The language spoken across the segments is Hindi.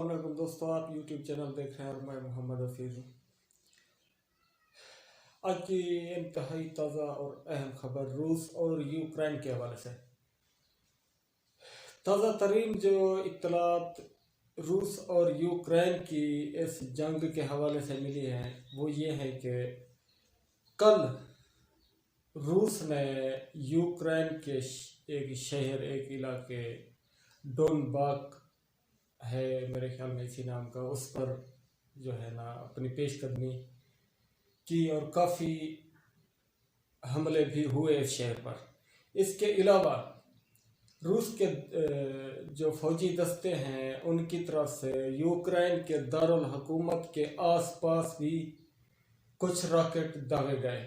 अस्सलाम वालेकुम दोस्तों, आप यूट्यूब चैनल देख रहे हैं और मैं मोहम्मद हफीज़ हूँ। आज की इंतहाई ताज़ा और अहम खबर रूस और यूक्रेन के हवाले से। ताज़ा तरीन जो इत्तलात रूस और यूक्रेन की इस जंग के हवाले से मिली हैं वो ये है कि कल रूस ने यूक्रेन के एक शहर, एक इलाके डोनबाक है मेरे ख्याल में इसी नाम का, उस पर जो है ना अपनी पेशकदमी की और काफ़ी हमले भी हुए इस शहर पर। इसके अलावा रूस के जो फौजी दस्ते हैं उनकी तरफ से यूक्रेन के दारुल हुकूमत के आसपास भी कुछ रॉकेट दागे गए।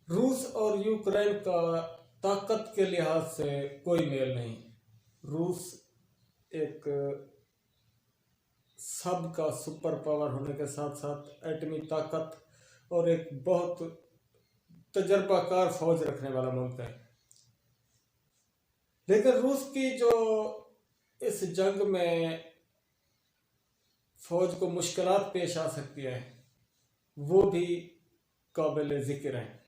रूस और यूक्रेन का ताकत के लिहाज से कोई मेल नहीं। रूस एक सबका सुपर पावर होने के साथ साथ एटमी ताकत और एक बहुत तजर्बाकार फौज रखने वाला मुल्क है, लेकिन रूस की जो इस जंग में फौज को मुश्किलात पेश आ सकती है वो भी काबिल जिक्र है,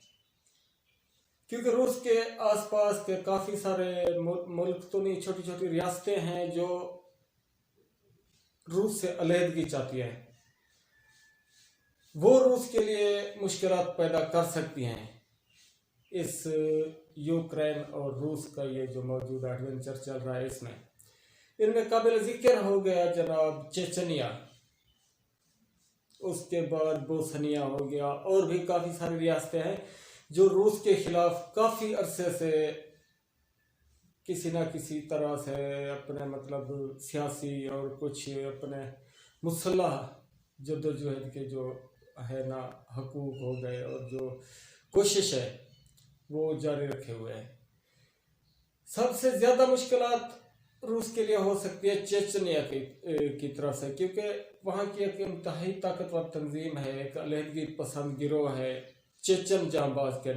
क्योंकि रूस के आसपास के काफ़ी सारे मुल्क तो नहीं, छोटी छोटी रियासतें हैं जो रूस से अलहदगी चाहती है। वो रूस के लिए मुश्किलात पैदा कर सकती हैं। इस यूक्रेन और रूस का ये जो मौजूदा एडवेंचर चल रहा है इसमें इनमें काबिल जिक्र हो गया जनाब चेचनिया, उसके बाद बोस्निया हो गया, और भी काफ़ी सारी रियासतें हैं जो रूस के खिलाफ काफ़ी अरसे से किसी ना किसी तरह से अपने मतलब सियासी और कुछ अपने मुसल्लह जद्दोजहद के जो है ना हकूक़ हो गए और जो कोशिश है वो जारी रखे हुए हैं। सबसे ज़्यादा मुश्किलात रूस के लिए हो सकती है चेचनिया की तरफ से, क्योंकि वहाँ की एक इंतहाई ताकतवर तंजीम है, एक अलहदगी पसंद गिरोह है चेचन जांबाज के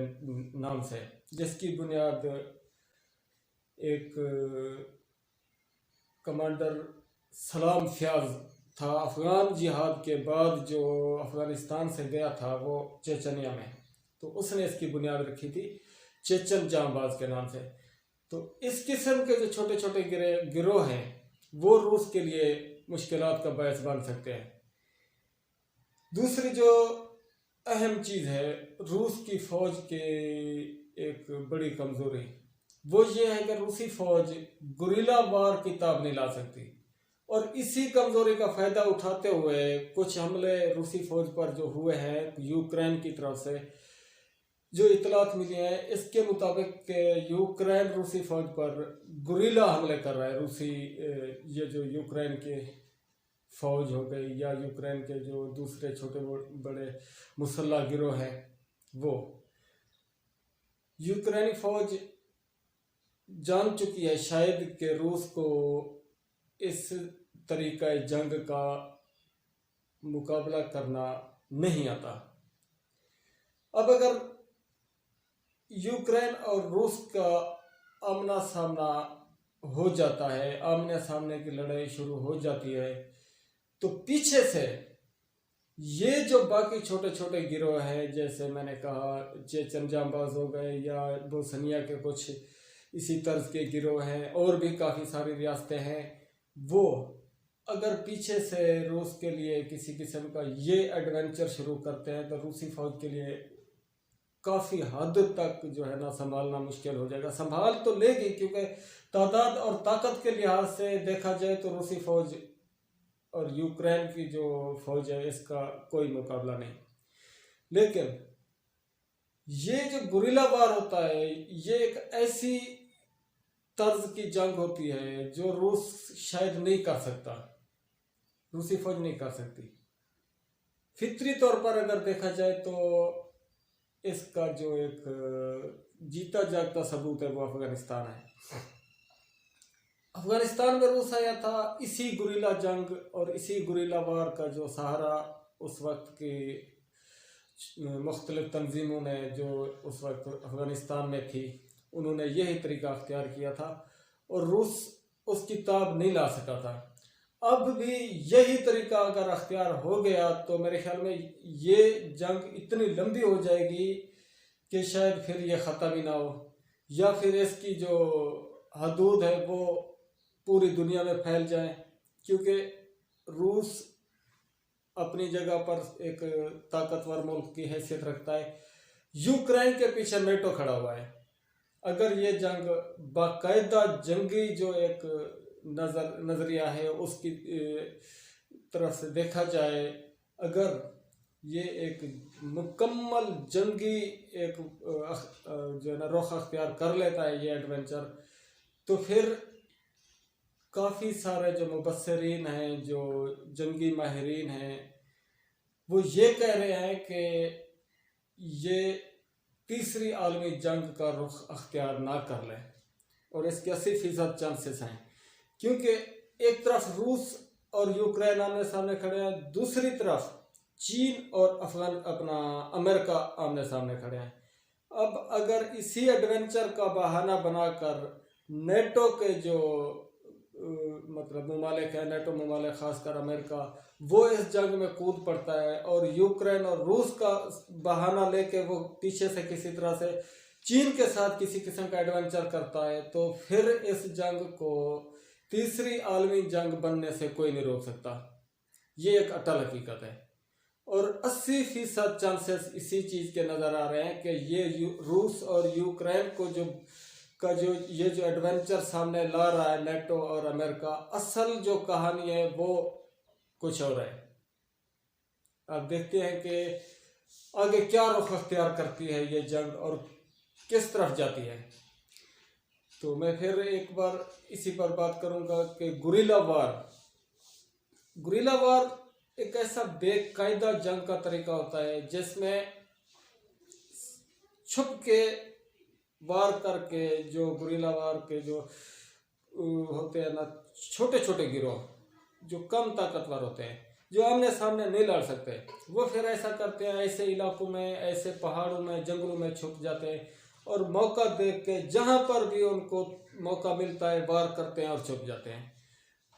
नाम से, जिसकी बुनियाद एक कमांडर सलाम फ्याज था। अफ़गान जिहाद के बाद जो अफ़गानिस्तान से गया था वो चेचनिया में, तो उसने इसकी बुनियाद रखी थी चेचन जांबाज के नाम से। तो इस किस्म के जो छोटे छोटे गिरोह हैं वो रूस के लिए मुश्किलात का बायस बन सकते हैं। दूसरी जो अहम चीज़ है रूस की फ़ौज के एक बड़ी कमज़ोरी वो ये है कि रूसी फ़ौज गुरिल्ला वार की ताब नहीं ला सकती, और इसी कमज़ोरी का फ़ायदा उठाते हुए कुछ हमले रूसी फ़ौज पर जो हुए हैं यूक्रेन की तरफ से, जो इतलात मिली हैं इसके मुताबिक यूक्रेन रूसी फ़ौज पर गुरिल्ला हमले कर रहा है। रूसी ये जो यूक्रेन के फ़ौज हो गई या यूक्रेन के जो दूसरे छोटे बड़े मुसल्ला गिरोह हैं, वो यूक्रेनी फ़ौज जान चुकी है शायद कि रूस को इस तरीक़ा जंग का मुकाबला करना नहीं आता। अब अगर यूक्रेन और रूस का आमना सामना हो जाता है, आमने सामने की लड़ाई शुरू हो जाती है, तो पीछे से ये जो बाकी छोटे छोटे गिरोह हैं, जैसे मैंने कहा चेचन जांबाज हो गए या बोस्निया के कुछ इसी तर्ज के गिरोह हैं, और भी काफ़ी सारी रियासतें हैं, वो अगर पीछे से रूस के लिए किसी किस्म का ये एडवेंचर शुरू करते हैं तो रूसी फ़ौज के लिए काफ़ी हद तक जो है ना संभालना मुश्किल हो जाएगा। संभाल तो लेगी, क्योंकि तादाद और ताकत के लिहाज से देखा जाए तो रूसी फ़ौज और यूक्रेन की जो फ़ौज है इसका कोई मुकाबला नहीं। लेकिन ये जो गुरिल्ला वार होता है ये एक ऐसी तर्ज की जंग होती है जो रूस शायद नहीं कर सकता, रूसी फ़ौज नहीं कर सकती। फितरी तौर पर अगर देखा जाए तो इसका जो एक जीता जागता सबूत है वो अफ़गानिस्तान है। अफ़गानिस्तान में रूस आया था इसी गुरिल्ला जंग और इसी गुरिल्ला वार का जो सहारा उस वक्त की मुख्तलिफ तंजीमों ने जो उस वक्त अफ़गानिस्तान में थी उन्होंने यही तरीका अख्तियार किया था, और रूस उसकी ताब नहीं ला सका था। अब भी यही तरीका अगर अख्तियार हो गया तो मेरे ख्याल में ये जंग इतनी लंबी हो जाएगी कि शायद फिर ये ख़त्म ही ना हो, या फिर इसकी जो हदूद है वो पूरी दुनिया में फैल जाए। क्योंकि रूस अपनी जगह पर एक ताकतवर मुल्क की हैसियत रखता है, यूक्रेन के पीछे नेटो खड़ा हुआ है। अगर ये जंग बाकायदा जंगी जो एक नज़रिया है उसकी तरफ से देखा जाए, अगर ये एक मुकम्मल जंगी एक जो है ना रुख अख्तियार कर लेता है ये एडवेंचर, तो फिर काफ़ी सारे जो मुबस्सिरीन हैं, जो जंगी माहिरीन हैं, वो ये कह रहे हैं कि ये तीसरी आलमी जंग का रुख अख्तियार ना कर लें, और इसके 80% चांसेस हैं। क्योंकि एक तरफ रूस और यूक्रेन आमने सामने खड़े हैं, दूसरी तरफ चीन और अमेरिका आमने सामने खड़े हैं। अब अगर इसी एडवेंचर का बहाना बनाकर नेटो के जो मतलब ममालिक है, नेटो ममालिक खासकर अमेरिका, वो इस जंग में कूद पड़ता है और यूक्रेन और रूस का बहाना लेके वो पीछे से किसी तरह से चीन के साथ किसी किस्म का एडवेंचर करता है, तो फिर इस जंग को तीसरी आलमी जंग बनने से कोई नहीं रोक सकता। ये एक अटल हकीकत है, और 80% चांसेस इसी चीज़ के नज़र आ रहे हैं कि ये रूस और यूक्रेन को जो ये जो एडवेंचर सामने ला रहा है नेटो और अमेरिका, असल जो कहानी है वो कुछ और है। अब देखते हैं कि आगे क्या रुख अख्तियार करती है ये जंग और किस तरफ जाती है। तो मैं फिर एक बार इसी पर बात करूंगा कि गुरिल्ला वार एक ऐसा बेकायदा जंग का तरीका होता है जिसमें छुप के वार करके, जो गुरिल्ला वार के जो होते हैं ना छोटे छोटे गिरोह जो कम ताकतवर होते हैं, जो आमने सामने नहीं लड़ सकते, वो फिर ऐसा करते हैं, ऐसे इलाकों में, ऐसे पहाड़ों में, जंगलों में छुप जाते हैं और मौका देख के जहाँ पर भी उनको मौका मिलता है वार करते हैं और छुप जाते हैं।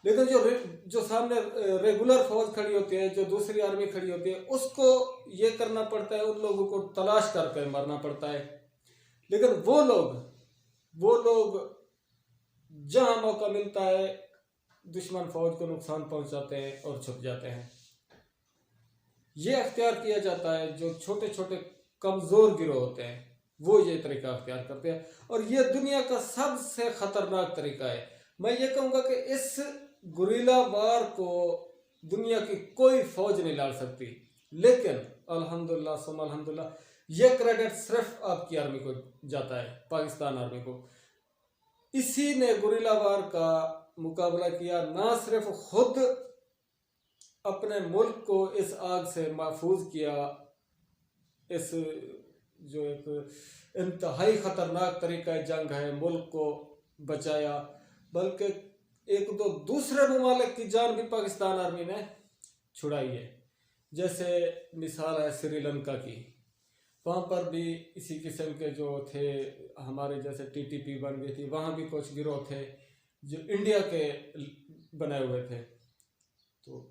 लेकिन जो सामने रेगुलर फौज खड़ी होती है, जो दूसरी आर्मी खड़ी होती है, उसको ये करना पड़ता है, उन लोगों को तलाश करके मारना पड़ता है। लेकिन वो लोग जहाँ मौका मिलता है दुश्मन फौज को नुकसान पहुंचाते हैं और छुप जाते हैं। ये अख्तियार किया जाता है, जो छोटे छोटे कमज़ोर गिरोह होते हैं वो ये तरीका अख्तियार करते हैं, और ये दुनिया का सबसे ख़तरनाक तरीका है। मैं ये कहूँगा कि इस गुरिल्ला वार को दुनिया की कोई फौज नहीं लड़ सकती, लेकिन अल्हम्दुलिल्लाह सुम्मा अल्हम्दुलिल्लाह ये क्रेडिट सिर्फ आपकी आर्मी को जाता है, पाकिस्तान आर्मी को। इसी ने गुरिल्ला वार का मुकाबला किया, ना सिर्फ खुद अपने मुल्क को इस आग से महफूज किया, इस जो एक इंतहाई ख़तरनाक तरीका जंग है, मुल्क को बचाया, बल्कि एक दो दूसरे ममालिक की जान भी पाकिस्तान आर्मी ने छुड़ाई है। जैसे मिसाल है श्रीलंका की, वहाँ पर भी इसी किस्म के जो थे, हमारे जैसे टीटीपी बन गई थी, वहाँ भी कुछ गिरोह थे जो इंडिया के बनाए हुए थे। तो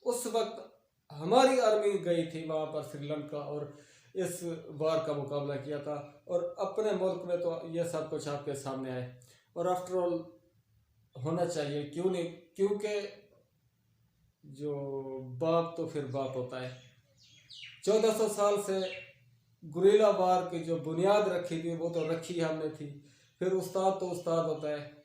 उस वक्त हमारी आर्मी गई थी वहाँ पर श्रीलंका और इस वार का मुकाबला किया था, और अपने मुल्क में तो ये सब कुछ आपके सामने है। और आफ्टर ऑल होना चाहिए, क्यों नहीं, क्योंकि जो बाप तो फिर बाप होता है। 1400 साल से गुरिल्ला वार की जो बुनियाद रखी थी वो तो रखी हमने थी, फिर उस्ताद तो उस्ताद होता है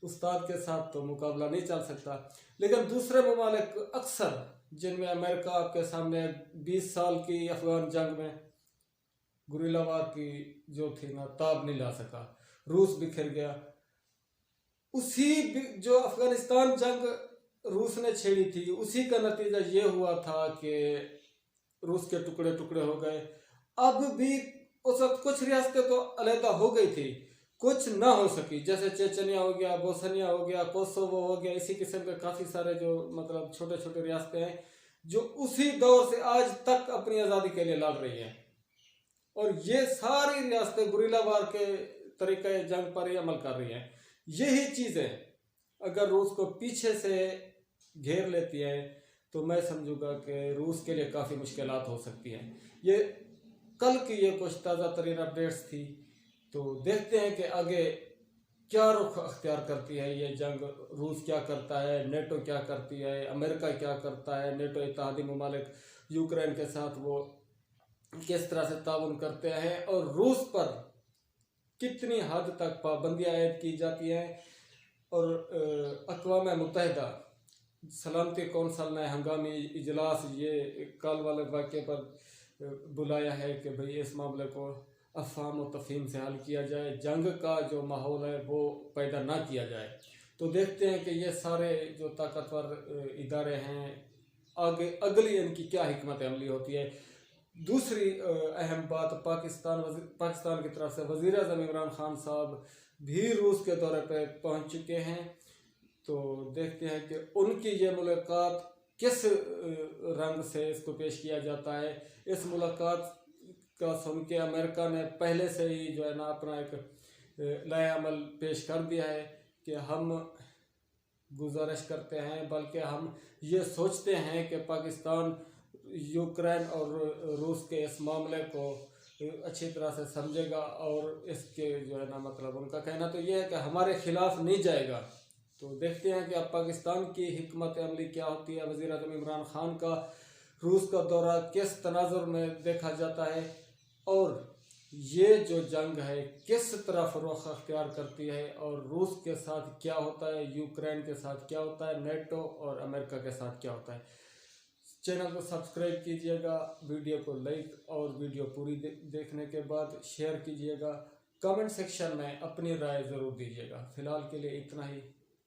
उस्ताद के साथ तो मुकाबला नहीं चल सकता। लेकिन दूसरे ममालिक अक्सर, जिनमें अमेरिका आपके सामने 20 साल की अफगान जंग में गुरिल्ला वार की जो थी ना ताब नहीं ला सका, रूस बिखर गया। उसी जो अफगानिस्तान जंग रूस ने छेड़ी थी, उसी का नतीजा ये हुआ था कि रूस के टुकड़े टुकड़े हो गए। अब भी उस वक्त कुछ रियासतें तो अलहदा हो गई थी, कुछ ना हो सकी, जैसे चेचनिया हो गया, बोस्निया हो गया, कोसोवो हो गया, इसी किस्म के काफ़ी सारे जो मतलब छोटे छोटे रियासतें हैं जो उसी दौर से आज तक अपनी आज़ादी के लिए लड़ रही हैं। और ये सारी रियासतें गुरिल्ला वार के तरीके जंग पर ही अमल कर रही हैं। यही चीज़ें अगर रूस को पीछे से घेर लेती है तो मैं समझूंगा कि रूस के लिए काफ़ी मुश्किलात हो सकती हैं। ये कल की ये कुछ ताज़ा तरीन अपडेट्स थी, तो देखते हैं कि आगे क्या रुख अख्तियार करती है ये जंग। रूस क्या करता है, नेटो क्या करती है, अमेरिका क्या करता है, नेटो इत्तेहादी ममालिक यूक्रेन के साथ वो किस तरह से ताउन करते हैं, और रूस पर कितनी हद तक पाबंदियाँ आयद की जाती हैं। और अक़वाम मुत्तहिदा सलामती कौंसल ने हंगामी इजलास ये कल वाले वाक़े पर बुलाया है कि भाई इस मामले को अफ़हाम व तफ़हीम से हल किया जाए, जंग का जो माहौल है वो पैदा ना किया जाए। तो देखते हैं कि ये सारे जो ताकतवर इदारे हैं आगे अगली इनकी क्या हिकमत अमली होती है। दूसरी अहम बात, पाकिस्तान की तरफ से वज़ीर आज़म इमरान खान साहब भी रूस के दौरे पे पहुंच चुके हैं। तो देखते हैं कि उनकी ये मुलाकात किस रंग से इसको पेश किया जाता है। इस मुलाकात का सुन के अमेरिका ने पहले से ही जो है ना अपना एक नया अमल पेश कर दिया है कि हम गुजारिश करते हैं, बल्कि हम ये सोचते हैं कि पाकिस्तान यूक्रेन और रूस के इस मामले को अच्छी तरह से समझेगा, और इसके जो है ना मतलब उनका कहना तो ये है कि हमारे खिलाफ नहीं जाएगा। तो देखते हैं कि अब पाकिस्तान की हिकमत अमली क्या होती है। वज़ीर आज़म इमरान खान का रूस का दौरा किस तनाजुर में देखा जाता है, और ये जो जंग है किस तरफ रुख अख्तियार करती है, और रूस के साथ क्या होता है, यूक्रेन के साथ क्या होता है, नेटो और अमेरिका के साथ क्या होता है। चैनल को सब्सक्राइब कीजिएगा, वीडियो को लाइक और वीडियो पूरी देखने के बाद शेयर कीजिएगा। कमेंट सेक्शन में अपनी राय ज़रूर दीजिएगा। फ़िलहाल के लिए इतना ही।